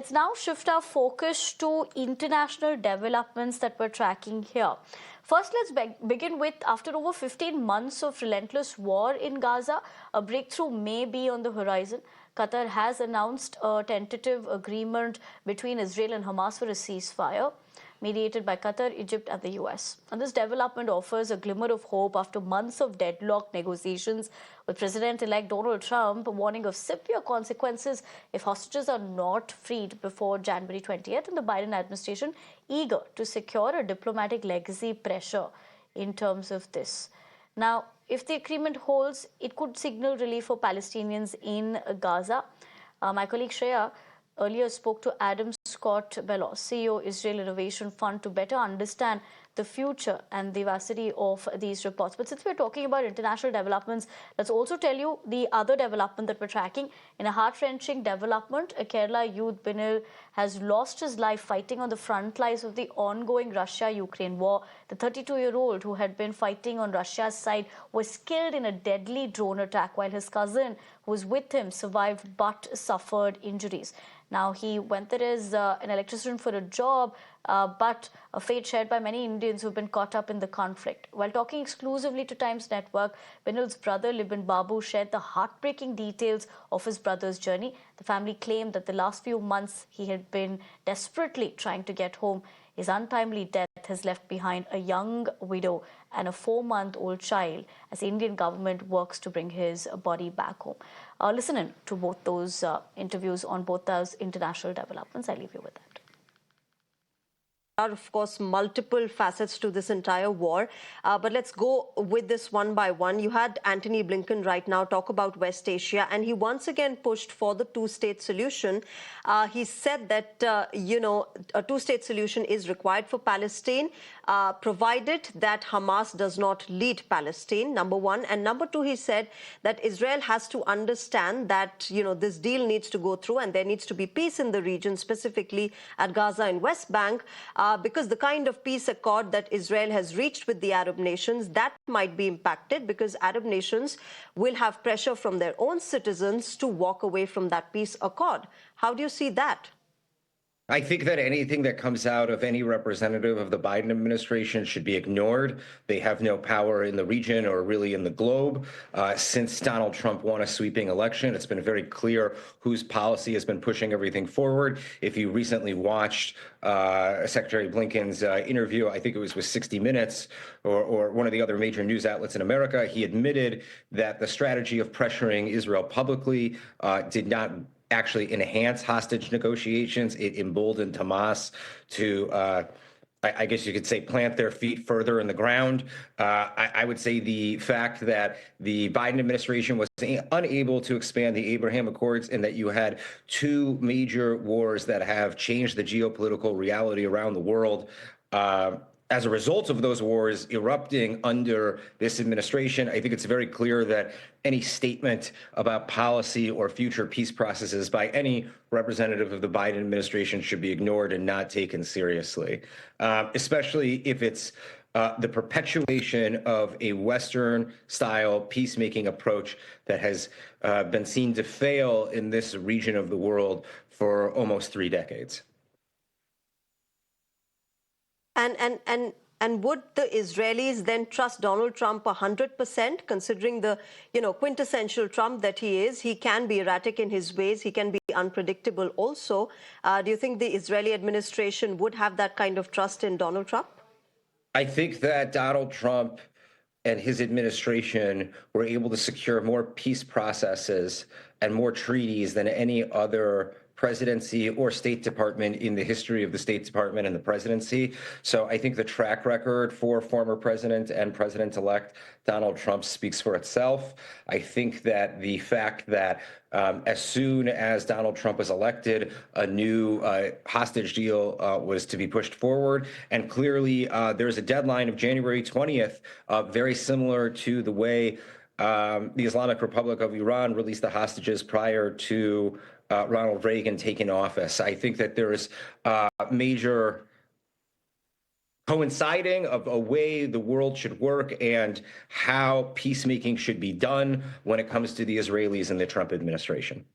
Let's now shift our focus to international developments that we're tracking here. First, let's begin with, after over 15 months of relentless war in Gaza, a breakthrough may be on the horizon. Qatar has announced a tentative agreement between Israel and Hamas for a ceasefire, mediated by Qatar, Egypt, and the US. And this development offers a glimmer of hope after months of deadlocked negotiations, with President-elect Donald Trump warning of severe consequences if hostages are not freed before January 20th, and the Biden administration eager to secure a diplomatic legacy pressure in terms of this. Now, if the agreement holds, it could signal relief for Palestinians in Gaza. My colleague Shreya earlier spoke to Adam Scott Bellos, CEO, Israel Innovation Fund, to better understand the future and the vastity of these reports. But since we're talking about international developments, let's also tell you the other development that we're tracking. In a heart-wrenching development, a Kerala youth, Binil, has lost his life fighting on the front lines of the ongoing Russia-Ukraine war. The 32-year-old who had been fighting on Russia's side was killed in a deadly drone attack, while his cousin, who was with him, survived but suffered injuries. Now, he went there as an electrician for a job, but a fate shared by many Indians who've been caught up in the conflict. While talking exclusively to Times Network, Binil's brother, Libin Babu, shared the heartbreaking details of his brother's journey. The family claimed that the last few months he had been desperately trying to get home. His untimely death has left behind a young widow and a 4-month-old child as the Indian government works to bring his body back home. Listen in to both those interviews on both those international developments. I leave you with that. Are, of course, multiple facets to this entire war, but let's go with this one by one. You had Antony Blinken right now talk about West Asia, and he once again pushed for the two-state solution. He said that, a two-state solution is required for Palestine, provided that Hamas does not lead Palestine, number one. And number two, he said that Israel has to understand that, this deal needs to go through and there needs to be peace in the region, specifically at Gaza and West Bank, because the kind of peace accord that Israel has reached with the Arab nations, that might be impacted because Arab nations will have pressure from their own citizens to walk away from that peace accord. How do you see that? I think that anything that comes out of any representative of the Biden administration should be ignored. They have no power in the region or really in the globe. Since Donald Trump won a sweeping election, it's been very clear whose policy has been pushing everything forward. If you recently watched Secretary Blinken's interview, I think it was with 60 Minutes or one of the other major news outlets in America, he admitted that the strategy of pressuring Israel publicly did not actually enhance hostage negotiations. It emboldened Hamas to, I guess you could say, plant their feet further in the ground. I would say the fact that the Biden administration was unable to expand the Abraham Accords and that you had two major wars that have changed the geopolitical reality around the world, as a result of those wars erupting under this administration, I think it's very clear that any statement about policy or future peace processes by any representative of the Biden administration should be ignored and not taken seriously, especially if it's the perpetuation of a Western-style peacemaking approach that has been seen to fail in this region of the world for almost 3 decades. And would the Israelis then trust Donald Trump 100%, considering the, quintessential Trump that he is? He can be erratic in his ways. He can be unpredictable also. Do you think the Israeli administration would have that kind of trust in Donald Trump? I think that Donald Trump and his administration were able to secure more peace processes and more treaties than any other presidency or State Department in the history of the State Department and the presidency. So I think the track record for former president and president-elect Donald Trump speaks for itself. I think that the fact that as soon as Donald Trump was elected, a new hostage deal was to be pushed forward. And clearly, there's a deadline of January 20th, very similar to the way the Islamic Republic of Iran released the hostages prior to Ronald Reagan taking office. I think that there is major coinciding of a way the world should work and how peacemaking should be done when it comes to the Israelis and the Trump administration.